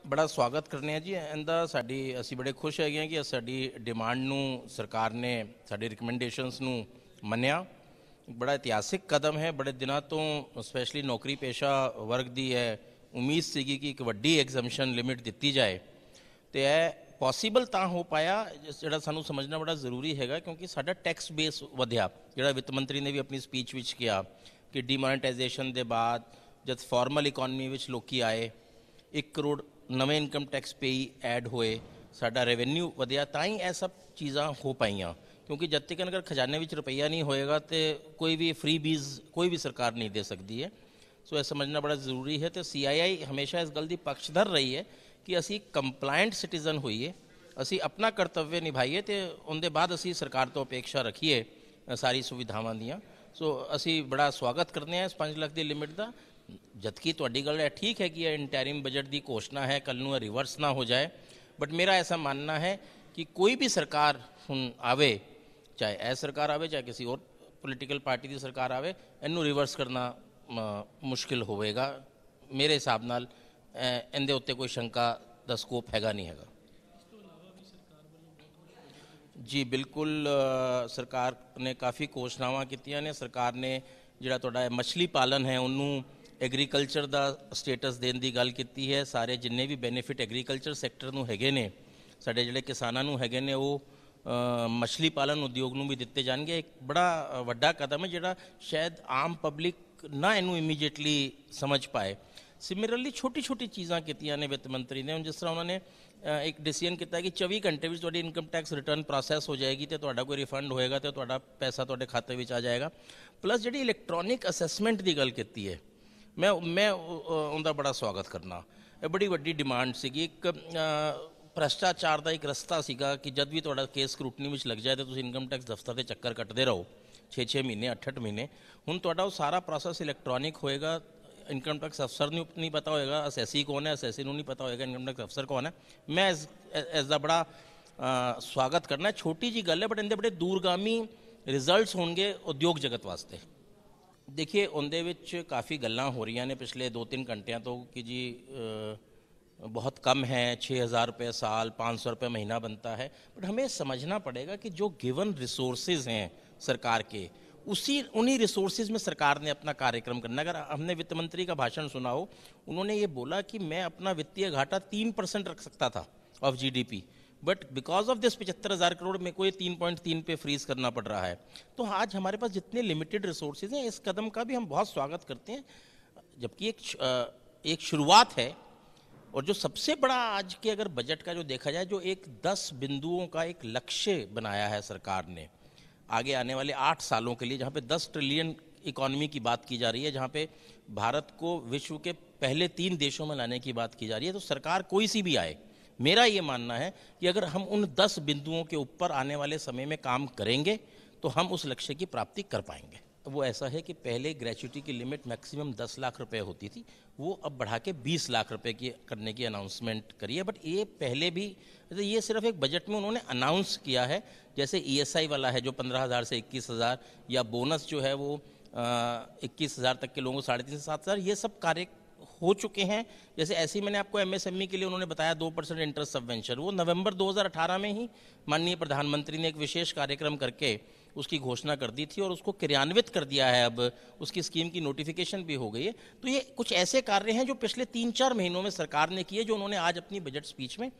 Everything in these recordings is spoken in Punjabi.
बड़ा स्वागत करने जी ਇਹਦਾ ਸਾਡੀ ਅਸੀਂ ਬੜੇ ਖੁਸ਼ ਹੈਗੇ ਹਾਂ ਕਿ ਸਾਡੀ ਡਿਮਾਂਡ ਨੂੰ ਸਰਕਾਰ ਨੇ ਸਾਡੀ ਰਿਕਮੈਂਡੇਸ਼ਨਸ ਨੂੰ ਮੰਨਿਆ। ਬੜਾ ਇਤਿਹਾਸਿਕ ਕਦਮ ਹੈ। ਬੜੇ ਦਿਨਾਂ ਤੋਂ ਸਪੈਸ਼ਲੀ ਨੌਕਰੀ ਪੇਸ਼ਾ ਵਰਗ ਦੀ ਹੈ ਉਮੀਦ ਸੀਗੀ ਕਿ ਇੱਕ ਵੱਡੀ ਐਗਜ਼ੈਂਪਸ਼ਨ ਲਿਮਿਟ ਦਿੱਤੀ ਜਾਏ ਤੇ ਇਹ ਪੋਸੀਬਲ ਤਾਂ ਹੋ ਪਾਇਆ ਜਿਹੜਾ ਸਾਨੂੰ ਸਮਝਣਾ ਬੜਾ ਜ਼ਰੂਰੀ ਹੈਗਾ ਕਿਉਂਕਿ ਸਾਡਾ ਟੈਕਸ ਬੇਸ ਵਧਿਆ। ਜਿਹੜਾ ਵਿੱਤ ਮੰਤਰੀ ਨੇ ਵੀ ਆਪਣੀ ਸਪੀਚ ਵਿੱਚ ਕਿਹਾ ਕਿ ਡੀਮੋਨੇਟਾਈਜੇਸ਼ਨ ਦੇ ਬਾਅਦ ਜਦ ਫਾਰਮਲ ਇਕੋਨਮੀ ਵਿੱਚ ਲੋਕੀ ਆਏ 1 ਕਰੋੜ ਨਵੇਂ ਇਨਕਮ ਟੈਕਸ ਪੇਈ ਐਡ ਹੋਏ, ਸਾਡਾ ਰੈਵਨਿਊ ਵਧਿਆ, ਤਾਂ ਹੀ ਇਹ ਸਭ ਚੀਜ਼ਾਂ ਹੋ ਪਾਈਆਂ। ਕਿਉਂਕਿ ਜਦ ਤੱਕ ਅਗਰ ਖਜ਼ਾਨੇ ਵਿੱਚ ਰੁਪਈਆ ਨਹੀਂ ਹੋਏਗਾ तो कोई भी फ्री बीज कोई भी सरकार नहीं दे सकती है। सो यह समझना बड़ा ਜ਼ਰੂਰੀ है। तो CII हमेशा इस गल की पक्षधर रही है कि असी कंप्लायंट सिटीजन होइए, असी अपना कर्तव्य निभाइए तो उनके बाद असी सरकार तो अपेक्षा रखिए सारी सुविधावां दियां। सो असी बड़ा स्वागत करते हैं इस 5 लाख की लिमिट का। जबकि तुहाडी गल है ठीक है कि इंटरिम बजट की घोषणा है, कल नूं रिवर्स ना हो जाए, बट मेरा ऐसा मानना है कि कोई भी सरकार हुण आवे, चाहे यह सरकार आवे चाहे किसी और पोलिटिकल पार्टी की सरकार आवे, इनू रिवर्स करना मुश्किल होवेगा मेरे हिसाब नाल। इहदे उत्ते कोई शंका का स्कोप हैगा नहीं हैगा। जी बिल्कुल, सरकार ने काफ़ी घोषणावां कीतियां ने। सरकार ने जिहड़ा तुहाडा मछली पालन है उन्होंने एग्रीकल्चर का स्टेटस देने की गल की है। सारे जिन्ने भी बेनीफिट एग्रीकल्चर सैक्टर नूं हैगे ने, साडे जिहड़े किसानां नूं हैगे ने, वो मछली पालन उद्योग नूं भी दिते जाणगे। एक बड़ा वड्डा कदम है जिहड़ा शायद आम पब्लिक ना इनू इमीजिएटली समझ पाए। सिमिलरली छोटी छोटी चीज़ां कीतियां ने वित्त मंत्री ने। जिस तरह उन्होंने एक डिसीजन किया कि 24 घंटे में तुहाडी इनकम टैक्स रिटर्न प्रोसैस हो जाएगी तो तुहाडा कोई रिफंड होएगा तो तुहाडा पैसा तुहाडे खाते में आ जाएगा। प्लस जिहड़ी इलैक्ट्रॉनिक असैसमेंट की गल की है, मैं उनका बड़ा स्वागत करना। ये बड़ी वड्डी डिमांड सीगी। एक भ्रष्टाचार का एक रस्ता सीगा कि जब भी तुहाडा केस स्क्रूटनी में लग जाए तो तुसीं इनकम टैक्स दफ्तर के चक्कर कटते रहो 6-6 महीने 8-8 महीने। हुण तुहाडा सारा प्रोसैस इलैक्ट्रॉनिक होएगा। इनकम टैक्स अफसर नूं नहीं पता होएगा असैसी कौन है, असैसी नूं नहीं पता होएगा इनकम टैक्स अफसर कौन है। मैं इसका बड़ा स्वागत करना। छोटी जी गल है बट इनके बड़े दूरगामी रिजल्ट्स होंगे उद्योग जगत वास्ते। देखिए उनदे विच काफ़ी गल्लां हो रही ने पिछले 2-3 घंटिया तो कि जी बहुत कम है, 6,000 रुपये साल, 500 रुपये महीना बनता है। बट हमें समझना पड़ेगा कि जो गिवन रिसोर्सेज हैं सरकार के, उन्हीं रिसोर्सेज में सरकार ने अपना कार्यक्रम करना। अगर हमने वित्त मंत्री का भाषण सुना हो, उन्होंने ये बोला कि मैं अपना वित्तीय घाटा 3% रख सकता था of GDP, but because of this 75,000 crore में को ये 3.3 पे फ्रीज करना पड़ रहा है। तो आज हमारे पास जितने लिमिटेड रिसोर्सेज हैं, इस कदम का भी हम बहुत स्वागत करते हैं। जबकि एक शुरुआत है। और जो सबसे बड़ा आज के अगर बजट का जो देखा जाए, जो एक 10 बिंदुओं का एक लक्ष्य बनाया है सरकार ने आगे आने वाले 8 सालों के लिए, जहाँ पे 10 ट्रिलियन इकॉनमी की बात की जा रही है, जहाँ पे भारत को विश्व के पहले 3 देशों में लाने की बात की जा रही है। तो सरकार कोई सी भी आए, मेरा ये मानना है कि अगर हम उन 10 बिंदुओं के ऊपर आने वाले समय में काम करेंगे तो हम उस लक्ष्य की प्राप्ति कर पाएंगे। वो ऐसा है कि पहले ग्रेच्युटी की लिमिट मैक्सिमम 10 लाख रुपए होती थी, वो अब बढ़ा के 20 लाख रुपए की करने की अनाउंसमेंट करी है। बट ये पहले भी, ये सिर्फ एक बजट में उन्होंने अनाउंस किया है। जैसे ESI वाला है जो 15,000 से 21,000, या बोनस जो है वो 21,000 तक के लोगों को 3.5 से 7,000, ये सब कार्य हो चुके हैं। जैसे ऐसे ही मैंने आपको MSME के लिए उन्होंने बताया 2% इंटरेस्ट सबवेंशन, वो नवंबर 2018 में ही माननीय प्रधानमंत्री ने एक विशेष कार्यक्रम करके उसकी घोषणा कर दी थी और उसको क्रियान्वित कर दिया है। अब उसकी स्कीम की नोटिफिकेशन भी हो गई है। तो ये कुछ ऐसे कार्य हैं जो पिछले 3-4 महीनों में सरकार ने किए, जो उन्होंने आज अपनी बजट स्पीच में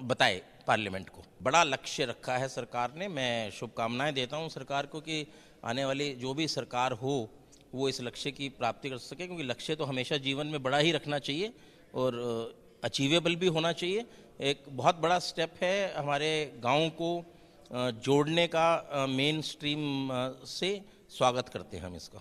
बताए पार्लियामेंट को। बड़ा लक्ष्य रखा है सरकार ने। मैं शुभकामनाएं देता हूं सरकार को कि आने वाली जो भी सरकार हो वो इस लक्ष्य की प्राप्ति कर सके, क्योंकि लक्ष्य तो हमेशा जीवन में बड़ा ही रखना चाहिए और अचीवेबल भी होना चाहिए। एक बहुत बड़ा स्टेप है हमारे गाँव को जोड़ने का। मेन स्ट्रीम से स्वागत करते हैं हम इसका।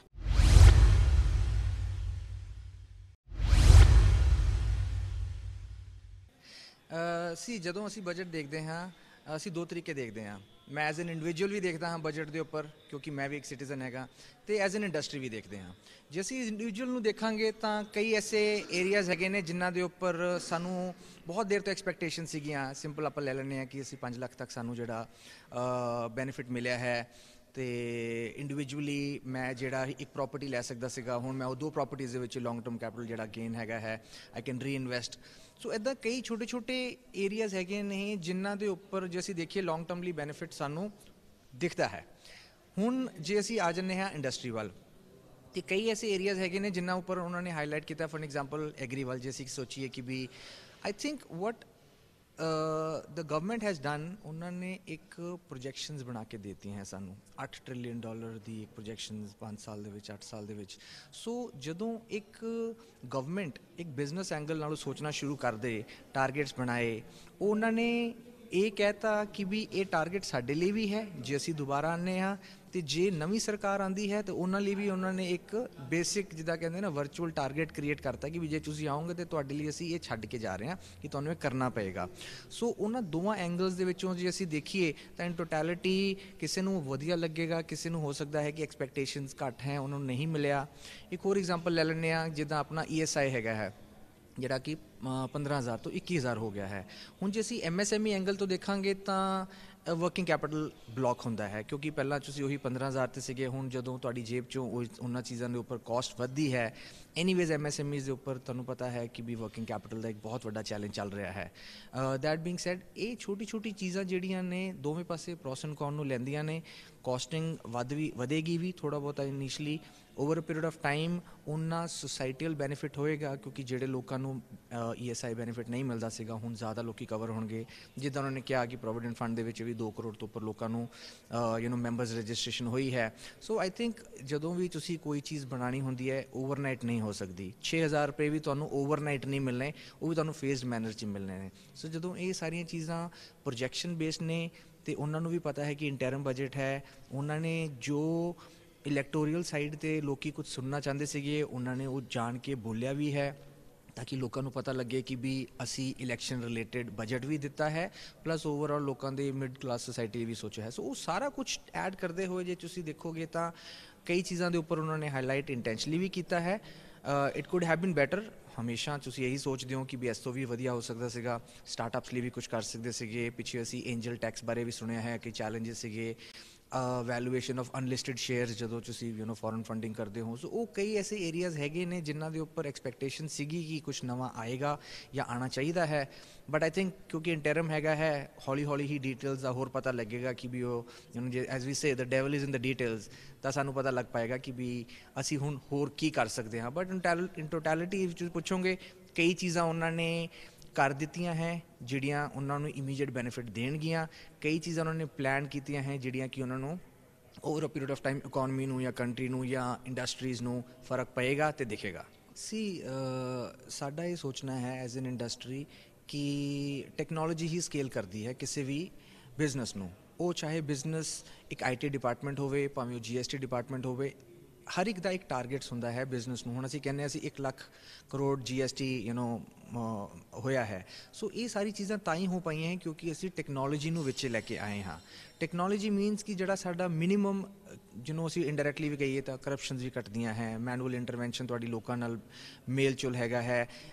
सी जदों असी बजट देखते हाँ, असी 2 तरीके देखते हैं। मैं एज एन इंडिविजुअल भी देखता हाँ बजट के उपर, क्योंकि मैं भी एक सिटीजन हैगा, तो एज एन इंडस्ट्री भी देखते हैं। जे असी इंडिविजुअल नूं देखांगे तो कई ऐसे एरियाज हैगे ने जिन्हां दे उपर सानू बहुत देर तो एक्सपैक्टेशन सीगियां। सिंपल आप ले लैंदे हैं कि असी 5 लाख तक सानू जिहड़ा बेनीफिट मिलिया है ਤੇ ਇੰਡੀਵਿਜੂਅਲੀ ਮੈਂ ਜਿਹੜਾ ਇੱਕ ਪ੍ਰਾਪਰਟੀ ਲੈ ਸਕਦਾ ਸੀਗਾ, ਹੁਣ ਮੈਂ ਉਹ 2 ਪ੍ਰਾਪਰਟੀਜ਼ ਦੇ ਵਿੱਚ ਲੌਂਗ ਟਰਮ ਕੈਪੀਟਲ ਜਿਹੜਾ ਗੇਨ ਹੈਗਾ ਹੈ, ਆਈ ਕੈਨ ਰੀਇਨਵੈਸਟ। ਸੋ ਇੱਦਾਂ ਕਈ ਛੋਟੇ ਛੋਟੇ ਏਰੀਆਜ਼ ਹੈਗੇ ਨੇ ਜਿਨ੍ਹਾਂ ਦੇ ਉੱਪਰ ਜੇ ਅਸੀਂ ਦੇਖੀਏ ਲੌਂਗ ਟਰਮਲੀ ਬੈਨੀਫਿਟ ਸਾਨੂੰ ਦਿਖਦਾ ਹੈ। ਹੁਣ ਜੇ ਅਸੀਂ ਆ ਜਾਂਦੇ ਹਾਂ ਇੰਡਸਟਰੀ ਵੱਲ, ਤੇ ਕਈ ਐਸੇ ਏਰੀਆਜ਼ ਹੈਗੇ ਨੇ ਜਿਨ੍ਹਾਂ ਉੱਪਰ ਉਹਨਾਂ ਨੇ ਹਾਈਲਾਈਟ ਕੀਤਾ। ਫॉर ਐਗਜ਼ਾਮਪਲ ਐਗਰੀ ਵੱਲ ਜੇ ਅਸੀਂ ਸੋਚੀਏ ਕਿ ਵੀ I think what the government has done, ਉਹਨਾਂ ਨੇ ਇੱਕ ਪ੍ਰੋਜੈਕਸ਼ਨਸ ਬਣਾ ਕੇ ਦਿੱਤੀਆਂ ਹੈ ਸਾਨੂੰ, $8 ਟ੍ਰਿਲੀਅਨ ਦੀ ਇੱਕ ਪ੍ਰੋਜੈਕਸ਼ਨਸ 5 ਸਾਲ ਦੇ ਵਿੱਚ, 8 ਸਾਲ ਦੇ ਵਿੱਚ। ਸੋ ਜਦੋਂ ਇੱਕ ਗਵਰਨਮੈਂਟ ਇੱਕ ਬਿਜ਼ਨਸ ਐਂਗਲ ਨਾਲੋਂ ਸੋਚਣਾ ਸ਼ੁਰੂ ਕਰਦੇ, ਟਾਰਗੇਟਸ ਬਣਾਏ, ਉਹਨਾਂ ਨੇ ਇਹ ਕਹਿਤਾ ਕਿ ਵੀ ਇਹ ਟਾਰਗੇਟ ਸਾਡੇ ਲਈ ਵੀ ਹੈ ਜੇ ਅਸੀਂ ਦੁਬਾਰਾ ਆਉਂਦੇ ਹਾਂ, ਤੇ ਜੇ ਨਵੀਂ ਸਰਕਾਰ ਆਉਂਦੀ ਹੈ ਤੇ ਉਹਨਾਂ ਲਈ ਵੀ ਉਹਨਾਂ ਨੇ ਇੱਕ ਬੇਸਿਕ ਜਿੱਦਾਂ ਕਹਿੰਦੇ ਨਾ ਵਰਚੁਅਲ ਟਾਰਗੇਟ ਕ੍ਰੀਏਟ ਕਰਤਾ ਕਿ ਵੀ ਜੇ ਤੁਸੀਂ ਆਓਗੇ ਤੇ ਤੁਹਾਡੇ ਲਈ ਅਸੀਂ ਇਹ ਛੱਡ ਕੇ ਜਾ ਰਹੇ ਹਾਂ ਕਿ ਤੁਹਾਨੂੰ ਇਹ ਕਰਨਾ ਪਏਗਾ। ਸੋ ਉਹਨਾਂ ਦੋਵਾਂ ਐਂਗਲਸ ਦੇ ਵਿੱਚੋਂ ਜੇ ਅਸੀਂ ਦੇਖੀਏ ਤਾਂ ਇਨ ਟੋਟੈਲਿਟੀ ਕਿਸੇ ਨੂੰ ਵਧੀਆ ਲੱਗੇਗਾ, ਕਿਸੇ ਨੂੰ ਹੋ ਸਕਦਾ ਹੈ ਕਿ ਐਕਸਪੈਕਟੇਸ਼ਨਸ ਘੱਟ ਹੈ, ਉਹਨਾਂ ਨੂੰ ਨਹੀਂ ਮਿਲਿਆ। ਇੱਕ ਹੋਰ ਐਗਜ਼ਾਮਪਲ ਲੈ ਲੈਂਦੇ ਹਾਂ, ਜਿੱਦਾਂ ਆਪਣਾ ESI ਹੈਗਾ ਹੈ ਜਿਹੜਾ ਕਿ 15,000 ਤੋਂ 21,000 ਹੋ ਗਿਆ ਹੈ। ਹੁਣ ਜੇ ਅਸੀਂ MSME ਐਂਗਲ ਤੋਂ ਦੇਖਾਂਗੇ ਤਾਂ ਵਰਕਿੰਗ ਕੈਪੀਟਲ ਬਲੌਕ ਹੁੰਦਾ ਹੈ, ਕਿਉਂਕਿ ਪਹਿਲਾਂ ਤੁਸੀਂ ਉਹੀ 15,000 ਤੇ ਸੀਗੇ, ਹੁਣ ਜਦੋਂ ਤੁਹਾਡੀ ਜੇਬ 'ਚੋਂ ਉਹਨਾਂ ਚੀਜ਼ਾਂ ਦੇ ਉੱਪਰ ਕਾਸਟ ਵੱਧਦੀ ਹੈ, ਐਨੀਵੇਜ਼ MSMEs ਦੇ ਉੱਪਰ ਤੁਹਾਨੂੰ ਪਤਾ ਹੈ ਕਿ ਵੀ ਵਰਕਿੰਗ ਕੈਪੀਟਲ ਦਾ ਇੱਕ ਬਹੁਤ ਵੱਡਾ ਚੈਲੰਜ ਚੱਲ ਰਿਹਾ ਹੈ। ਦੈਟ ਬੀਇੰਗ ਸੈਡ, ਇਹ ਛੋਟੀ ਛੋਟੀ ਚੀਜ਼ਾਂ ਜਿਹੜੀਆਂ ਨੇ ਦੋਵੇਂ ਪਾਸੇ ਪ੍ਰੋਸ ਐਂਡ ਕੌਨ ਨੂੰ ਲੈਂਦੀਆਂ ਨੇ। ਕਾਸਟਿੰਗ ਵਧੇਗੀ ਵੀ ਥੋੜ੍ਹਾ ਬਹੁਤਾ initially, over a period of time ਉਹਨਾਂ ਸੋਸਾਈਟੀਅਲ ਬੈਨੀਫਿਟ ਹੋਏਗਾ, ਕਿਉਂਕਿ ਜਿਹੜੇ ਲੋਕਾਂ ਨੂੰ ESI ਬੈਨੀਫਿਟ ਨਹੀਂ ਮਿਲਦਾ ਸੀਗਾ ਹੁਣ ਜ਼ਿਆਦਾ ਲੋਕੀ ਕਵਰ ਹੋਣਗੇ। ਜਿੱਦਾਂ ਉਹਨਾਂ ਨੇ ਕਿਹਾ ਕਿ ਪ੍ਰੋਵੀਡੈਂਟ ਫੰਡ ਦੇ ਵਿੱਚ ਵੀ 2 ਕਰੋੜ ਤੋਂ ਉੱਪਰ ਲੋਕਾਂ ਨੂੰ ਮੈਂਬਰਸ ਰਜਿਸਟ੍ਰੇਸ਼ਨ ਹੋਈ ਹੈ। ਸੋ ਆਈ ਥਿੰਕ ਜਦੋਂ ਵੀ ਤੁਸੀਂ ਕੋਈ ਚੀਜ਼ ਬਣਾਉਣੀ ਹੁੰਦੀ ਹੈ ਓਵਰਨਾਈਟ ਨਹੀਂ ਹੋ ਸਕਦੀ। 6,000 ਰੁਪਏ ਵੀ ਤੁਹਾਨੂੰ ਓਵਰਨਾਈਟ ਨਹੀਂ ਮਿਲਣੇ, ਉਹ ਵੀ ਤੁਹਾਨੂੰ ਫੇਜ਼ਡ ਮੈਨਰ 'ਚ ਮਿਲਣੇ ਨੇ। ਸੋ ਜਦੋਂ ਇਹ ਸਾਰੀਆਂ ਚੀਜ਼ਾਂ ਪ੍ਰੋਜੈਕਸ਼ਨ ਬੇਸਡ ਨੇ ਤੇ ਉਹਨਾਂ ਨੂੰ ਵੀ ਪਤਾ ਹੈ ਕਿ ਇੰਟਰਮ ਬਜਟ ਹੈ, ਉਹਨਾਂ ਨੇ ਜੋ ਇਲੈਕਟੋਰੀਅਲ ਸਾਈਡ ਤੇ ਲੋਕੀ ਕੁਝ ਸੁਣਨਾ ਚਾਹੁੰਦੇ ਸੀਗੇ ਉਹਨਾਂ ਨੇ ਉਹ ਜਾਣ ਕੇ ਬੋਲਿਆ ਵੀ ਹੈ, ਤਾਂ ਕਿ ਲੋਕਾਂ ਨੂੰ ਪਤਾ ਲੱਗੇ ਕਿ ਵੀ ਅਸੀਂ ਇਲੈਕਸ਼ਨ ਰਿਲੇਟਡ ਬਜਟ ਵੀ ਦਿੱਤਾ ਹੈ, ਪਲੱਸ ਓਵਰਆਲ ਲੋਕਾਂ ਦੇ ਮਿਡ ਕਲਾਸ ਸੋਸਾਇਟੀ ਵੀ ਸੋਚਿਆ ਹੈ। ਸੋ ਉਹ ਸਾਰਾ ਕੁਝ ਐਡ ਕਰਦੇ ਹੋਏ ਜੇ ਤੁਸੀਂ ਦੇਖੋਗੇ ਤਾਂ ਕਈ ਚੀਜ਼ਾਂ ਦੇ ਉੱਪਰ ਉਹਨਾਂ ਨੇ ਹਾਈਲਾਈਟ ਇੰਟੈਂਸ਼ਨਲੀ ਵੀ ਕੀਤਾ ਹੈ। It could have been better. ਹਮੇਸ਼ਾ ਤੁਸੀਂ ਇਹੀ ਸੋਚਦੇ ਹੋ ਕਿ ਵੀ ਇਸ ਤੋਂ ਵੀ ਵਧੀਆ ਹੋ ਸਕਦਾ ਸੀਗਾ, ਸਟਾਰਟਅਪਸ ਲਈ ਵੀ ਕੁਝ ਕਰ ਸਕਦੇ ਸੀਗੇ। ਪਿੱਛੇ ਅਸੀਂ ਐਂਜਲ ਟੈਕਸ ਬਾਰੇ ਵੀ ਸੁਣਿਆ ਹੈ ਕਿ ਚੈਲੰਜਸ ਸੀਗੇ, ਵੈਲੂਏਸ਼ਨ ਆਫ ਅਨਲਿਸਟਡ ਸ਼ੇਅਰਸ ਜਦੋਂ ਤੁਸੀਂ ਫੋਰਨ ਫੰਡਿੰਗ ਕਰਦੇ ਹੋ। ਸੋ ਉਹ ਕਈ ਐਸੇ ਏਰੀਆਜ਼ ਹੈਗੇ ਨੇ ਜਿਨ੍ਹਾਂ ਦੇ ਉੱਪਰ ਐਕਸਪੈਕਟੇਸ਼ਨ ਸੀਗੀ ਕਿ ਕੁਝ ਨਵਾਂ ਆਏਗਾ ਜਾਂ ਆਉਣਾ ਚਾਹੀਦਾ ਹੈ। ਬਟ ਆਈ ਥਿੰਕ ਕਿਉਂਕਿ ਇੰਟਰਮ ਹੈਗਾ ਹੈ, ਹੌਲੀ ਹੌਲੀ ਹੀ ਡਿਟੇਲਸ ਦਾ ਹੋਰ ਪਤਾ ਲੱਗੇਗਾ ਕਿ ਵੀ ਉਹ ਜੇ as we say the devil is in the details, ਤਾਂ ਸਾਨੂੰ ਪਤਾ ਲੱਗ ਪਾਏਗਾ ਕਿ ਵੀ ਅਸੀਂ ਹੁਣ ਹੋਰ ਕੀ ਕਰ ਸਕਦੇ ਹਾਂ। ਬਟ ਇਨ ਟੋਟੈਲਿਟੀ ਤੁਸੀਂ ਪੁੱਛੋਗੇ, ਕਈ ਚੀਜ਼ਾਂ ਉਹਨਾਂ ਨੇ ਕਰ ਦਿੱਤੀਆਂ ਹੈ ਜਿਹੜੀਆਂ ਉਹਨਾਂ ਨੂੰ ਇਮੀਡੀਏਟ ਬੈਨੀਫਿਟ ਦੇਣਗੀਆਂ, ਕਈ ਚੀਜ਼ਾਂ ਉਹਨਾਂ ਨੇ ਪਲਾਨ ਕੀਤੀਆਂ ਹੈ ਜਿਹੜੀਆਂ ਕਿ ਉਹਨਾਂ ਨੂੰ over a period of time economy ਨੂੰ ਜਾਂ ਕੰਟਰੀ ਨੂੰ ਜਾਂ ਇੰਡਸਟਰੀਜ਼ ਨੂੰ ਫਰਕ ਪਏਗਾ ਤੇ ਦਿਖੇਗਾ। ਸਾਡਾ ਇਹ ਸੋਚਣਾ ਹੈ ਐਜ਼ ਐਨ ਇੰਡਸਟਰੀ ਕਿ ਟੈਕਨੋਲੋਜੀ ਹੀ ਸਕੇਲ ਕਰਦੀ ਹੈ ਕਿਸੇ ਵੀ ਬਿਜ਼ਨਸ ਨੂੰ। ਉਹ ਚਾਹੇ ਬਿਜ਼ਨਸ ਇੱਕ IT ਡਿਪਾਰਟਮੈਂਟ ਹੋਵੇ, ਭਾਵੇਂ ਉਹ GST ਡਿਪਾਰਟਮੈਂਟ ਹੋਵੇ, ਹਰ ਇੱਕ ਦਾ ਇੱਕ ਟਾਰਗੇਟਸ ਹੁੰਦਾ ਹੈ ਬਿਜ਼ਨਸ ਨੂੰ। ਹੁਣ ਅਸੀਂ ਕਹਿੰਦੇ ਹਾਂ ਅਸੀਂ 1 ਲੱਖ ਕਰੋੜ GST ਹੋਇਆ ਹੈ। ਸੋ ਇਹ ਸਾਰੀ ਚੀਜ਼ਾਂ ਤਾਂ ਹੀ ਹੋ ਪਾਈਆਂ ਹੈ ਕਿਉਂਕਿ ਅਸੀਂ ਟੈਕਨੋਲੋਜੀ ਨੂੰ ਵਿੱਚ ਲੈ ਕੇ ਆਏ ਹਾਂ। ਟੈਕਨੋਲੋਜੀ ਮੀਨਸ ਕਿ ਜਿਹੜਾ ਸਾਡਾ ਮਿਨੀਮਮ, ਜਿਹਨੂੰ ਅਸੀਂ ਇੰਡਾਇਰੈਕਟਲੀ ਵੀ ਕਹੀਏ ਤਾਂ ਕਰਪਸ਼ਨਸ ਵੀ ਘਟਦੀਆਂ ਹੈ, ਮੈਨੂਅਲ ਇੰਟਰਵੈਂਸ਼ਨ ਤੁਹਾਡੀ ਲੋਕਾਂ ਨਾਲ ਮੇਲ ਚੁਲ ਹੈਗਾ ਹੈ।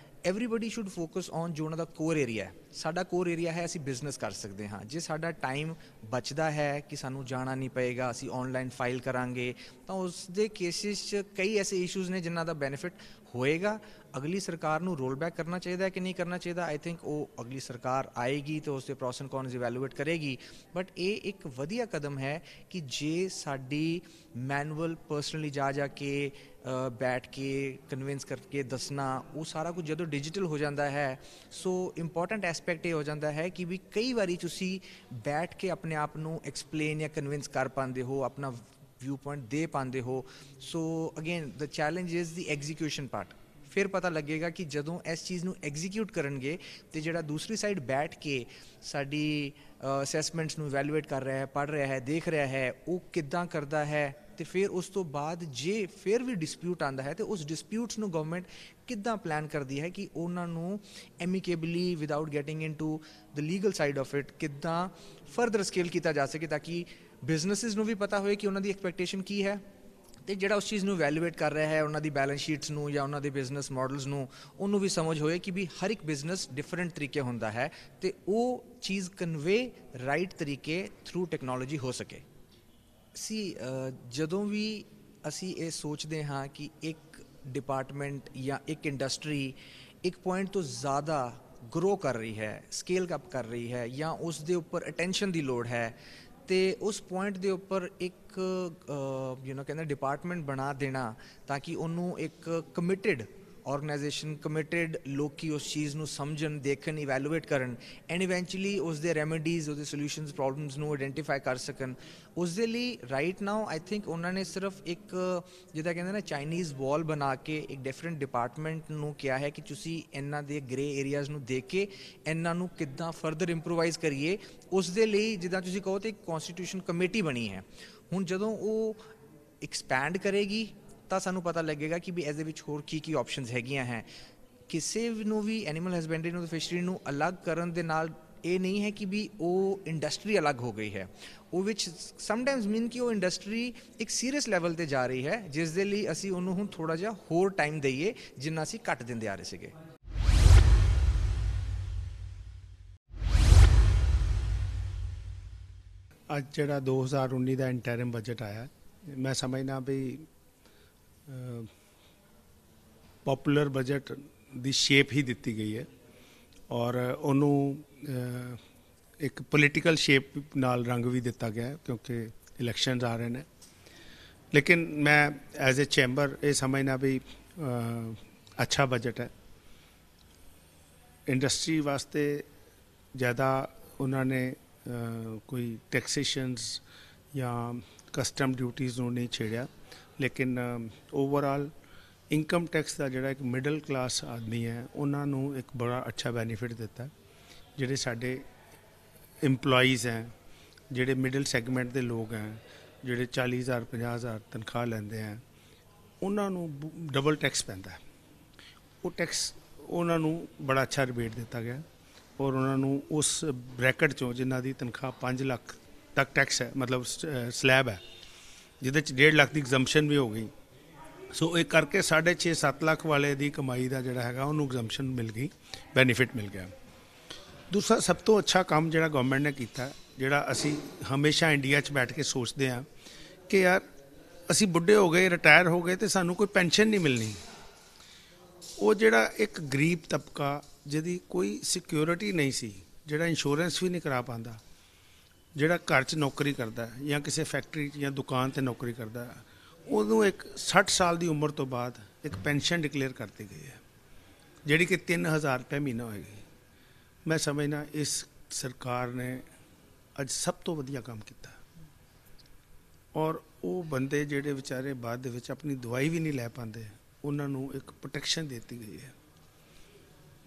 ਐਵਰੀਬਡੀ ਸ਼ੁੱਡ ਫੋਕਸ ਔਨ ਜੋ ਉਹਨਾਂ ਦਾ ਕੋਰ ਏਰੀਆ ਹੈ। ਸਾਡਾ ਕੋਰ ਏਰੀਆ ਹੈ, ਅਸੀਂ ਬਿਜ਼ਨਸ ਕਰ ਸਕਦੇ ਹਾਂ। ਜੇ ਸਾਡਾ ਟਾਈਮ ਬਚਦਾ ਹੈ ਕਿ ਸਾਨੂੰ ਜਾਣਾ ਨਹੀਂ ਪਏਗਾ, ਅਸੀਂ ਔਨਲਾਈਨ ਫਾਈਲ ਕਰਾਂਗੇ, ਤਾਂ ਉਸ ਦੇ ਕੇਸਿਸ 'ਚ ਕਈ ਐਸੇ ਇਸ਼ੂਜ਼ ਨੇ ਜਿਨ੍ਹਾਂ ਦਾ ਬੈਨੀਫਿਟ ਹੋਏਗਾ। ਅਗਲੀ ਸਰਕਾਰ ਨੂੰ ਰੋਲ ਬੈਕ ਕਰਨਾ ਚਾਹੀਦਾ ਕਿ ਨਹੀਂ ਕਰਨਾ ਚਾਹੀਦਾ, ਆਈ ਥਿੰਕ ਉਹ ਅਗਲੀ ਸਰਕਾਰ ਆਏਗੀ ਅਤੇ ਉਸ ਦੇ ਪ੍ਰੋਸ ਐਂਡ ਕੌਨਸ ਇਵੈਲੂਏਟ ਕਰੇਗੀ। ਬਟ ਇਹ ਇੱਕ ਵਧੀਆ ਕਦਮ ਹੈ ਕਿ ਜੇ ਸਾਡੀ ਮੈਨੂਅਲ ਪਰਸਨਲੀ ਜਾ ਕੇ ਬੈਠ ਕੇ ਕਨਵਿੰਸ ਕਰਕੇ ਦੱਸਣਾ, ਉਹ ਸਾਰਾ ਕੁਝ ਜਦੋਂ ਡਿਜੀਟਲ ਹੋ ਜਾਂਦਾ ਹੈ, ਸੋ ਇੰਪੋਰਟੈਂਟ ਐਸਪੈਕਟ ਇਹ ਹੋ ਜਾਂਦਾ ਹੈ ਕਿ ਵੀ ਕਈ ਵਾਰੀ ਤੁਸੀਂ ਬੈਠ ਕੇ ਆਪਣੇ ਆਪ ਨੂੰ ਐਕਸਪਲੇਨ ਜਾਂ ਕਨਵਿੰਸ ਕਰ ਪਾਉਂਦੇ ਹੋ, ਆਪਣਾ ਵਿਊ ਪੁਆਇੰਟ ਦੇ ਪਾਉਂਦੇ ਹੋ। ਸੋ again the challenge is the execution part. ਫਿਰ ਪਤਾ ਲੱਗੇਗਾ ਕਿ ਜਦੋਂ ਇਸ ਚੀਜ਼ ਨੂੰ ਐਗਜ਼ੀਕਿਊਟ ਕਰਨਗੇ ਤੇ ਜਿਹੜਾ ਦੂਸਰੀ ਸਾਈਡ ਬੈਠ ਕੇ ਸਾਡੀ ਅਸੈਸਮੈਂਟਸ ਨੂੰ ਇਵੈਲੂਏਟ ਕਰ ਰਿਹਾ ਹੈ, ਪੜ੍ਹ ਰਿਹਾ ਹੈ, ਦੇਖ ਰਿਹਾ ਹੈ, ਉਹ ਕਿੱਦਾਂ ਕਰਦਾ ਹੈ, ਤੇ ਫਿਰ ਉਸ ਤੋਂ ਬਾਅਦ ਜੇ ਫਿਰ ਵੀ ਡਿਸਪਿਊਟ ਆਉਂਦਾ ਹੈ ਤੇ ਉਸ ਡਿਸਪਿਊਟਸ ਨੂੰ ਗਵਰਨਮੈਂਟ ਕਿੱਦਾਂ ਪਲਾਨ ਕਰਦੀ ਹੈ ਕਿ ਉਹਨਾਂ ਨੂੰ ਐਮੀਕੇਬਲੀ without getting into the legal side of it ਕਿੱਦਾਂ ਫਰਦਰ ਸਕੇਲ ਕੀਤਾ ਜਾ ਸਕੇ, ਤਾਂ ਕਿ ਬਿਜ਼ਨਸਿਸ ਨੂੰ ਵੀ ਪਤਾ ਹੋਏ ਕਿ ਉਹਨਾਂ ਦੀ ਐਕਸਪੈਕਟੇਸ਼ਨ ਕੀ ਹੈ, ਤੇ ਜਿਹੜਾ ਉਸ ਚੀਜ਼ ਨੂੰ ਵੈਲੂਏਟ ਕਰ ਰਿਹਾ ਹੈ ਉਹਨਾਂ ਦੀ ਬੈਲੈਂਸ ਸ਼ੀਟਸ ਨੂੰ ਜਾਂ ਉਹਨਾਂ ਦੇ ਬਿਜ਼ਨਸ ਮਾਡਲਸ ਨੂੰ, ਉਹਨੂੰ ਵੀ ਸਮਝ ਹੋਏ ਕਿ ਵੀ ਹਰ ਇੱਕ ਬਿਜ਼ਨਸ ਡਿਫਰੈਂਟ ਤਰੀਕੇ ਹੁੰਦਾ ਹੈ ਤੇ ਉਹ ਚੀਜ਼ ਕਨਵੇ ਰਾਈਟ ਤਰੀਕੇ ਥਰੂ ਟੈਕਨੋਲੋਜੀ ਹੋ ਸਕੇ। ਸੀ ਜਦੋਂ ਵੀ ਅਸੀਂ ਇਹ ਸੋਚਦੇ ਹਾਂ ਕਿ ਇੱਕ ਡਿਪਾਰਟਮੈਂਟ ਜਾਂ ਇੱਕ ਇੰਡਸਟਰੀ ਇੱਕ ਪੁਆਇੰਟ ਤੋਂ ਜ਼ਿਆਦਾ ਗਰੋ ਕਰ ਰਹੀ ਹੈ, ਸਕੇਲ ਅਪ ਕਰ ਰਹੀ ਹੈ ਜਾਂ ਉਸ ਦੇ ਉੱਪਰ ਅਟੈਂਸ਼ਨ ਦੀ ਲੋੜ ਹੈ, ਤੇ ਉਸ ਪੁਆਇੰਟ ਦੇ ਉੱਪਰ ਇੱਕ ਕਹਿੰਦੇ ਡਿਪਾਰਟਮੈਂਟ ਬਣਾ ਦੇਣਾ ਤਾਂ ਕਿ ਉਹਨੂੰ ਇੱਕ ਕਮਿਟਡ ਆਰਗੇਨਾਈਜੇਸ਼ਨ, ਕਮਿਟਡ ਲੋਕੀ ਉਸ ਚੀਜ਼ ਨੂੰ ਸਮਝਣ, ਦੇਖਣ, ਇਵੈਲੂਏਟ ਕਰਨ ਐਂਡ ਇਵੈਂਚੁਅਲੀ ਉਸ ਦੇ ਰੈਮੇਡੀਜ਼, ਉਹਦੇ ਸੋਲਿਊਸ਼ਨਸ, ਪ੍ਰੋਬਲਮਸ ਨੂੰ ਆਇਡੈਂਟੀਫਾਈ ਕਰ ਸਕਣ। ਉਸ ਦੇ ਲਈ ਰਾਈਟ ਨਾਓ ਆਈ ਥਿੰਕ ਉਹਨਾਂ ਨੇ ਸਿਰਫ ਇੱਕ ਜਿੱਦਾਂ ਕਹਿੰਦੇ ਨਾ ਚਾਈਨੀਜ਼ ਵਾਲ ਬਣਾ ਕੇ ਇੱਕ ਡਿਫਰੈਂਟ ਡਿਪਾਰਟਮੈਂਟ ਨੂੰ ਕਿਹਾ ਹੈ ਕਿ ਤੁਸੀਂ ਇਹਨਾਂ ਦੇ ਗ੍ਰੇ ਏਰੀਆਜ਼ ਨੂੰ ਦੇਖ ਕੇ ਇਹਨਾਂ ਨੂੰ ਕਿੱਦਾਂ ਫਰਦਰ ਇੰਪਰੂਵਾਈਜ਼ ਕਰੀਏ। ਉਸ ਦੇ ਲਈ ਜਿੱਦਾਂ ਤੁਸੀਂ ਕਹੋ ਤਾਂ ਇੱਕ ਕੌਂਸਟੀਟਿਊਸ਼ਨ ਕਮੇਟੀ ਬਣੀ ਹੈ। ਹੁਣ ਜਦੋਂ ਉਹ ਐਕਸਪੈਂਡ ਕਰੇਗੀ ਤਾਂ ਸਾਨੂੰ ਪਤਾ ਲੱਗੇਗਾ ਕਿ ਵੀ ਇਸ ਦੇ ਵਿੱਚ ਹੋਰ ਕੀ ਆਪਸ਼ਨਸ ਹੈਗੀਆਂ ਹੈ। ਕਿਸੇ ਨੂੰ ਵੀ ਐਨੀਮਲ ਹਸਬੈਂਡਰੀ ਨੂੰ, ਫਿਸ਼ਰੀ ਨੂੰ ਅਲੱਗ ਕਰਨ ਦੇ ਨਾਲ ਇਹ ਨਹੀਂ ਹੈ ਕਿ ਵੀ ਉਹ ਇੰਡਸਟਰੀ ਅਲੱਗ ਹੋ ਗਈ ਹੈ। ਉਹ ਵਿੱਚ ਸਮਟਾਈਮਸ ਮੀਨ ਕਿ ਉਹ ਇੰਡਸਟਰੀ ਇੱਕ ਸੀਰੀਅਸ ਲੈਵਲ 'ਤੇ ਜਾ ਰਹੀ ਹੈ, ਜਿਸ ਦੇ ਲਈ ਅਸੀਂ ਉਹਨੂੰ ਹੁਣ ਥੋੜ੍ਹਾ ਜਿਹਾ ਹੋਰ ਟਾਈਮ ਦਈਏ ਜਿੰਨਾ ਅਸੀਂ ਘੱਟ ਦਿੰਦੇ ਆ ਰਹੇ ਸੀਗੇ। ਅੱਜ ਜਿਹੜਾ 2019 ਦਾ ਇੰਟਰਮ ਬਜਟ ਆਇਆ, ਮੈਂ ਸਮਝਦਾ ਵੀ ਪੋਪੂਲਰ ਬਜਟ ਦੀ ਸ਼ੇਪ ਹੀ ਦਿੱਤੀ ਗਈ ਹੈ ਔਰ ਉਹਨੂੰ ਇੱਕ ਪੋਲੀਟੀਕਲ ਸ਼ੇਪ ਨਾਲ ਰੰਗ ਵੀ ਦਿੱਤਾ ਗਿਆ ਕਿਉਂਕਿ ਇਲੈਕਸ਼ਨਸ ਆ ਰਹੇ ਨੇ। ਲੇਕਿਨ ਮੈਂ ਐਜ਼ ਏ ਚੈਂਬਰ ਇਹ ਸਮਝਦਾ ਵੀ ਅੱਛਾ ਬਜਟ ਹੈ। ਇੰਡਸਟਰੀ ਵਾਸਤੇ ਜ਼ਿਆਦਾ ਉਹਨਾਂ ਨੇ ਕੋਈ ਟੈਕਸੇਸ਼ਨਸ ਜਾਂ ਕਸਟਮ ਡਿਊਟੀਜ਼ ਨੂੰ ਨਹੀਂ ਛੇੜਿਆ, ਲੇਕਿਨ ਓਵਰਆਲ ਇਨਕਮ ਟੈਕਸ ਦਾ ਜਿਹੜਾ ਇੱਕ ਮਿਡਲ ਕਲਾਸ ਆਦਮੀ ਹੈ ਉਹਨਾਂ ਨੂੰ ਇੱਕ ਬੜਾ ਅੱਛਾ ਬੈਨੀਫਿਟ ਦਿੱਤਾ। ਜਿਹੜੇ ਸਾਡੇ ਇੰਪਲੋਈਜ਼ ਹੈ, ਜਿਹੜੇ ਮਿਡਲ ਸੈਗਮੈਂਟ ਦੇ ਲੋਕ ਹੈ, ਜਿਹੜੇ 40,000 50,000 ਤਨਖਾਹ ਲੈਂਦੇ ਹੈ, ਉਹਨਾਂ ਨੂੰ ਡਬਲ ਟੈਕਸ ਪੈਂਦਾ। ਉਹ ਟੈਕਸ ਉਹਨਾਂ ਨੂੰ ਬੜਾ ਅੱਛਾ ਰਿਬੇਟ ਦਿੱਤਾ ਗਿਆ ਔਰ ਉਹਨਾਂ ਨੂੰ ਉਸ ਬ੍ਰੈਕਟ 'ਚੋਂ ਜਿਨ੍ਹਾਂ ਦੀ ਤਨਖਾਹ 5 ਲੱਖ ਤੱਕ ਟੈਕਸ ਹੈ, ਮਤਲਬ ਸਲੈਬ ਹੈ, ਜਿਹਦੇ 'ਚ 1.5 ਲੱਖ ਦੀ ਐਗਜ਼ੰਪਸ਼ਨ ਵੀ ਹੋ ਗਈ। ਸੋ ਇਹ ਕਰਕੇ 6.5-7 ਲੱਖ ਵਾਲੇ ਦੀ ਕਮਾਈ ਦਾ ਜਿਹੜਾ ਹੈਗਾ ਉਹਨੂੰ ਐਗਜ਼ੰਪਸ਼ਨ ਮਿਲ ਗਈ, ਬੈਨੀਫਿਟ ਮਿਲ ਗਿਆ। ਦੂਸਰਾ ਸਭ ਤੋਂ ਅੱਛਾ ਕੰਮ ਜਿਹੜਾ ਗਵਰਨਮੈਂਟ ਨੇ ਕੀਤਾ, ਜਿਹੜਾ ਅਸੀਂ ਹਮੇਸ਼ਾ ਇੰਡੀਆ 'ਚ ਬੈਠ ਕੇ ਸੋਚਦੇ ਹਾਂ ਕਿ ਯਾਰ ਅਸੀਂ ਬੁੱਢੇ ਹੋ ਗਏ, ਰਿਟਾਇਰ ਹੋ ਗਏ ਅਤੇ ਸਾਨੂੰ ਕੋਈ ਪੈਨਸ਼ਨ ਨਹੀਂ ਮਿਲਣੀ। ਉਹ ਜਿਹੜਾ ਇੱਕ ਗਰੀਬ ਤਬਕਾ ਜਿਹਦੀ ਕੋਈ ਸਿਕਿਉਰਿਟੀ ਨਹੀਂ ਸੀ, ਜਿਹੜਾ ਇੰਸ਼ੋਰੈਂਸ ਵੀ ਨਹੀਂ ਕਰਾ ਪਾਉਂਦਾ, ਜਿਹੜਾ ਘਰ 'ਚ ਨੌਕਰੀ ਕਰਦਾ ਜਾਂ ਕਿਸੇ ਫੈਕਟਰੀ 'ਚ ਜਾਂ ਦੁਕਾਨ 'ਤੇ ਨੌਕਰੀ ਕਰਦਾ, ਉਹਨੂੰ ਇੱਕ 60 ਸਾਲ ਦੀ ਉਮਰ ਤੋਂ ਬਾਅਦ ਇੱਕ ਪੈਨਸ਼ਨ ਡਿਕਲੇਅਰ ਕਰਤੀ ਗਈ ਹੈ, ਜਿਹੜੀ ਕਿ 3,000 ਰੁਪਏ ਮਹੀਨਾ ਹੋਏਗੀ। ਮੈਂ ਸਮਝਦਾ ਇਸ ਸਰਕਾਰ ਨੇ ਅੱਜ ਸਭ ਤੋਂ ਵਧੀਆ ਕੰਮ ਕੀਤਾ ਔਰ ਉਹ ਬੰਦੇ ਜਿਹੜੇ ਵਿਚਾਰੇ ਬਾਅਦ ਦੇ ਵਿੱਚ ਆਪਣੀ ਦਵਾਈ ਵੀ ਨਹੀਂ ਲੈ ਪਾਉਂਦੇ, ਉਹਨਾਂ ਨੂੰ ਇੱਕ ਪ੍ਰੋਟੈਕਸ਼ਨ ਦਿੱਤੀ ਗਈ ਹੈ।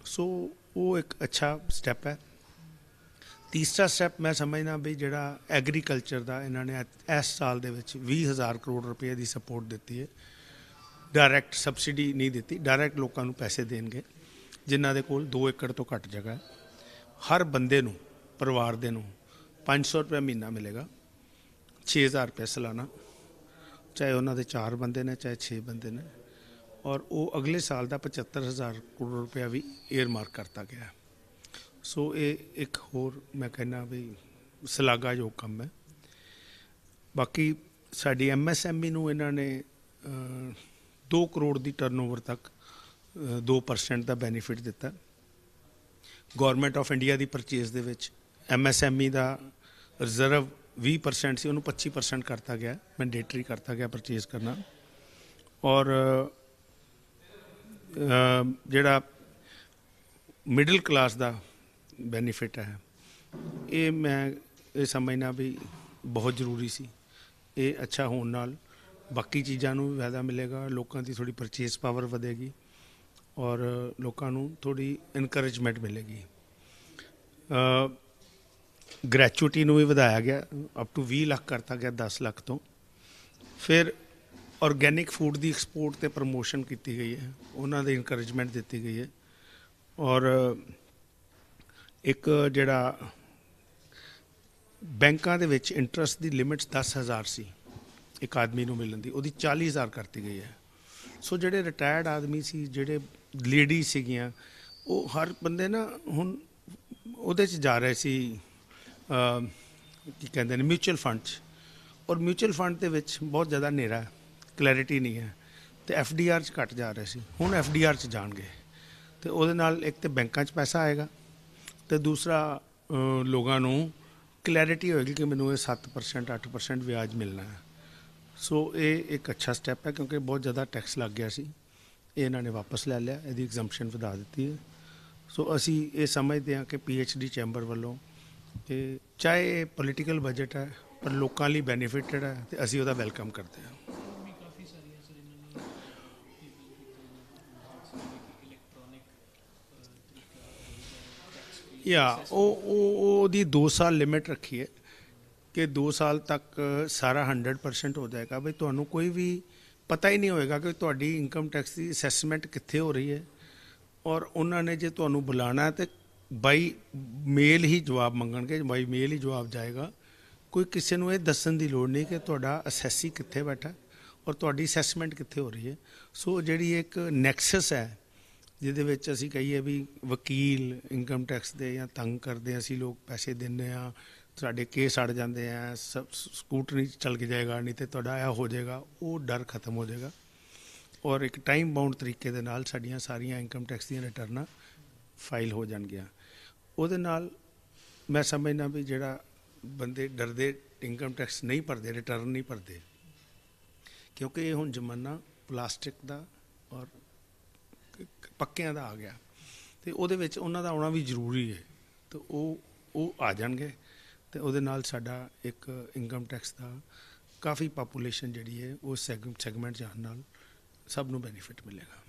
ਸੋ ਉਹ ਇੱਕ ਅੱਛਾ ਸਟੈਪ ਹੈ। ਤੀਸਰਾ ਸਟੈਪ ਮੈਂ ਸਮਝਦਾ ਵੀ ਜਿਹੜਾ ਐਗਰੀਕਲਚਰ ਦਾ ਇਹਨਾਂ ਨੇ ਇਸ ਸਾਲ ਦੇ ਵਿੱਚ 20,000 ਕਰੋੜ ਰੁਪਏ ਦੀ ਸਪੋਰਟ ਦਿੱਤੀ ਹੈ। ਡਾਇਰੈਕਟ ਸਬਸਿਡੀ ਨਹੀਂ ਦਿੱਤੀ, ਡਾਇਰੈਕਟ ਲੋਕਾਂ ਨੂੰ ਪੈਸੇ ਦੇਣਗੇ ਜਿਨ੍ਹਾਂ ਦੇ ਕੋਲ 2 ਏਕੜ ਤੋਂ ਘੱਟ ਜਗ੍ਹਾ। ਹਰ ਬੰਦੇ ਨੂੰ, ਪਰਿਵਾਰ ਦੇ ਨੂੰ 500 ਰੁਪਏ ਮਹੀਨਾ ਮਿਲੇਗਾ, 6,000 ਰੁਪਏ ਸਾਲਾਨਾ, ਚਾਹੇ ਉਹਨਾਂ ਦੇ 4 ਬੰਦੇ ਨੇ ਚਾਹੇ 6 ਬੰਦੇ ਨੇ। ਔਰ ਉਹ ਅਗਲੇ ਸਾਲ ਦਾ 75,000 ਕਰੋੜ ਰੁਪਇਆ ਵੀ ਏਅਰਮਾਰਕ ਕਰਤਾ ਗਿਆ। ਸੋ ਇਹ ਇੱਕ ਹੋਰ ਮੈਂ ਕਹਿੰਦਾ ਵੀ ਸ਼ਲਾਘਾਯੋਗ ਕੰਮ ਹੈ। ਬਾਕੀ ਸਾਡੀ MSME ਨੂੰ ਇਹਨਾਂ ਨੇ 2 ਕਰੋੜ ਦੀ ਟਰਨਓਵਰ ਤੱਕ 2% ਦਾ ਬੈਨੀਫਿਟ ਦਿੱਤਾ। Government of India the purchase ਦੇ ਵਿੱਚ MSME ਦਾ ਰਿਜ਼ਰਵ 20% ਸੀ, ਉਹਨੂੰ 25% ਕਰਤਾ ਗਿਆ, ਮੈਂਡੇਟਰੀ ਕਰਤਾ ਗਿਆ ਪਰਚੇਜ਼ ਕਰਨਾ। ਔਰ ਜਿਹੜਾ ਮਿਡਲ ਕਲਾਸ ਦਾ ਬੈਨੀਫਿਟ ਹੈ, ਇਹ ਮੈਂ ਇਹ ਸਮਝਣਾ ਵੀ ਬਹੁਤ ਜ਼ਰੂਰੀ ਸੀ। ਇਹ ਅੱਛਾ ਹੋਣ ਨਾਲ ਬਾਕੀ ਚੀਜ਼ਾਂ ਨੂੰ ਵੀ ਫਾਇਦਾ ਮਿਲੇਗਾ, ਲੋਕਾਂ ਦੀ ਥੋੜ੍ਹੀ ਪਰਚੇਸ ਪਾਵਰ ਵਧੇਗੀ ਔਰ ਲੋਕਾਂ ਨੂੰ ਥੋੜ੍ਹੀ ਇਨਕਰੇਜਮੈਂਟ ਮਿਲੇਗੀ। ਗ੍ਰੈਚੁਇਟੀ ਨੂੰ ਵੀ ਵਧਾਇਆ ਗਿਆ, ਅਪ ਟੂ 20 ਲੱਖ ਕਰਤਾ ਗਿਆ 10 ਲੱਖ ਤੋਂ। ਫਿਰ ਔਰਗੈਨਿਕ ਫੂਡ ਦੀ ਐਕਸਪੋਰਟ 'ਤੇ ਪ੍ਰਮੋਸ਼ਨ ਕੀਤੀ ਗਈ ਹੈ, ਉਹਨਾਂ ਦੀ ਇਨਕਰੇਜਮੈਂਟ ਦਿੱਤੀ ਗਈ ਹੈ। ਔਰ ਇੱਕ ਜਿਹੜਾ ਬੈਂਕਾਂ ਦੇ ਵਿੱਚ ਇੰਟਰਸਟ ਦੀ ਲਿਮਿਟਸ 10,000 ਸੀ ਇੱਕ ਆਦਮੀ ਨੂੰ ਮਿਲਣ ਦੀ, ਉਹਦੀ 40,000 ਕਰਤੀ ਗਈ ਹੈ। ਸੋ ਜਿਹੜੇ ਰਿਟਾਇਰਡ ਆਦਮੀ ਸੀ, ਜਿਹੜੇ ਲੇਡੀ ਸੀਗੀਆਂ, ਉਹ ਹਰ ਬੰਦੇ ਨਾ ਹੁਣ ਉਹਦੇ 'ਚ ਜਾ ਰਹੇ ਸੀ, ਕੀ ਕਹਿੰਦੇ ਨੇ, ਮਿਊਚੁਅਲ ਫੰਡ 'ਚ। ਔਰ ਮਿਊਚੁਅਲ ਫੰਡ ਦੇ ਵਿੱਚ ਬਹੁਤ ਜ਼ਿਆਦਾ ਹਨੇਰਾ ਹੈ, ਕਲੈਰਿਟੀ ਨਹੀਂ ਹੈ ਤੇ ਐਫਡੀਆਰ 'ਚ ਘਟ ਜਾ ਰਹੇ ਸੀ, ਹੁਣ ਐਫਡੀਆਰ 'ਚ ਜਾਣਗੇ ਤੇ ਉਹਦੇ ਨਾਲ ਇੱਕ ਤੇ ਬੈਂਕਾਂ 'ਚ ਪੈਸਾ ਆਏਗਾ ਤੇ ਦੂਸਰਾ ਲੋਕਾਂ ਨੂੰ ਕਲੈਰਿਟੀ ਹੋਏਗੀ ਕਿ ਮੈਨੂੰ ਇਹ 7% 8% ਵਿਆਜ ਮਿਲਣਾ ਹੈ। ਸੋ ਇਹ ਇੱਕ ਅੱਛਾ ਸਟੈਪ ਹੈ ਕਿਉਂਕਿ ਬਹੁਤ ਜ਼ਿਆਦਾ ਟੈਕਸ ਲੱਗ ਗਿਆ ਸੀ, ਇਹ ਇਹਨਾਂ ਨੇ ਵਾਪਸ ਲੈ ਲਿਆ, ਇਹਦੀ ਐਗਜ਼ੰਪਸ਼ਨ ਵਧਾ ਦਿੱਤੀ ਹੈ। ਸੋ ਅਸੀਂ ਇਹ ਸਮਝਦੇ ਹਾਂ ਕਿ PhD ਚੈਂਬਰ ਵੱਲੋਂ ਇਹ ਚਾਹੇ ਇਹ ਪੋਲੀਟੀਕਲ ਬਜਟ ਹੈ ਪਰ ਲੋਕਾਂ ਲਈ ਬੈਨੀਫਿਟਡ ਹੈ ਤੇ ਅਸੀਂ ਉਹਦਾ ਵੈਲਕਮ ਕਰਦੇ ਹਾਂ। ਉਹਦੀ 2 ਸਾਲ ਲਿਮਿਟ ਰੱਖੀ ਹੈ ਕਿ 2 ਸਾਲ ਤੱਕ ਸਾਰਾ 100% ਹੋ ਜਾਏਗਾ। ਬਈ ਤੁਹਾਨੂੰ ਕੋਈ ਵੀ ਪਤਾ ਹੀ ਨਹੀਂ ਹੋਏਗਾ ਕਿ ਤੁਹਾਡੀ ਇਨਕਮ ਟੈਕਸ ਦੀ ਅਸੈਸਮੈਂਟ ਕਿੱਥੇ ਹੋ ਰਹੀ ਹੈ ਔਰ ਉਹਨਾਂ ਨੇ ਜੇ ਤੁਹਾਨੂੰ ਬੁਲਾਣਾ ਤੇ ਬਾਈ ਮੇਲ ਹੀ ਜਵਾਬ ਮੰਗਣਗੇ, ਬਾਈ ਮੇਲ ਹੀ ਜਵਾਬ ਜਾਏਗਾ। ਕੋਈ ਕਿਸੇ ਨੂੰ ਇਹ ਦੱਸਣ ਦੀ ਲੋੜ ਨਹੀਂ ਕਿ ਤੁਹਾਡਾ ਅਸੈਸੀ ਕਿੱਥੇ ਬੈਠਾ ਔਰ ਤੁਹਾਡੀ ਅਸੈਸਮੈਂਟ ਕਿੱਥੇ ਹੋ ਰਹੀ ਹੈ। ਸੋ ਜਿਹੜੀ ਇੱਕ ਨੈਕਸਸ ਹੈ ਜਿਹਦੇ ਵਿੱਚ ਅਸੀਂ ਕਹੀਏ ਵੀ ਵਕੀਲ ਇਨਕਮ ਟੈਕਸ ਦੇ ਜਾਂ ਤੰਗ ਕਰਦੇ, ਅਸੀਂ ਲੋਕ ਪੈਸੇ ਦਿੰਦੇ ਹਾਂ, ਸਾਡੇ ਕੇਸ ਅੜ ਜਾਂਦੇ ਆ, ਸਕੂਟਰੀ ਚੱਲ ਕੇ ਜਾਏਗਾ ਨਹੀਂ ਤੇ ਤੁਹਾਡਾ ਇਹ ਹੋ ਜਾਏਗਾ, ਉਹ ਡਰ ਖਤਮ ਹੋ ਜਾਏਗਾ ਔਰ ਇੱਕ ਟਾਈਮ ਬਾਉਂਡ ਤਰੀਕੇ ਦੇ ਨਾਲ ਸਾਡੀਆਂ ਸਾਰੀਆਂ ਇਨਕਮ ਟੈਕਸ ਦੀਆਂ ਰਿਟਰਨਾਂ ਫਾਈਲ ਹੋ ਜਾਣਗੀਆਂ। ਉਹਦੇ ਨਾਲ ਮੈਂ ਸਮਝਦਾ ਵੀ ਜਿਹੜਾ ਬੰਦੇ ਡਰਦੇ ਇਨਕਮ ਟੈਕਸ ਨਹੀਂ ਭਰਦੇ, ਰਿਟਰਨ ਨਹੀਂ ਭਰਦੇ, ਕਿਉਂਕਿ ਇਹ ਹੁਣ ਜ਼ਮਾਨਾ ਪਲਾਸਟਿਕ ਦਾ ਔਰ ਪੱਕਿਆਂ ਦਾ ਆ ਗਿਆ ਤੇ ਉਹਦੇ ਵਿੱਚ ਉਹਨਾਂ ਦਾ ਆਉਣਾ ਵੀ ਜ਼ਰੂਰੀ ਹੈ ਤੇ ਉਹ ਆ ਜਾਣਗੇ ਤੇ ਉਹਦੇ ਨਾਲ ਸਾਡਾ ਇੱਕ ਇਨਕਮ ਟੈਕਸ ਦਾ ਕਾਫੀ ਪਾਪੂਲੇਸ਼ਨ ਜਿਹੜੀ ਹੈ ਉਹ ਸੈਗਮੈਂਟ ਜਾਣ ਨਾਲ ਸਭ ਨੂੰ ਬੈਨੀਫਿਟ ਮਿਲੇਗਾ।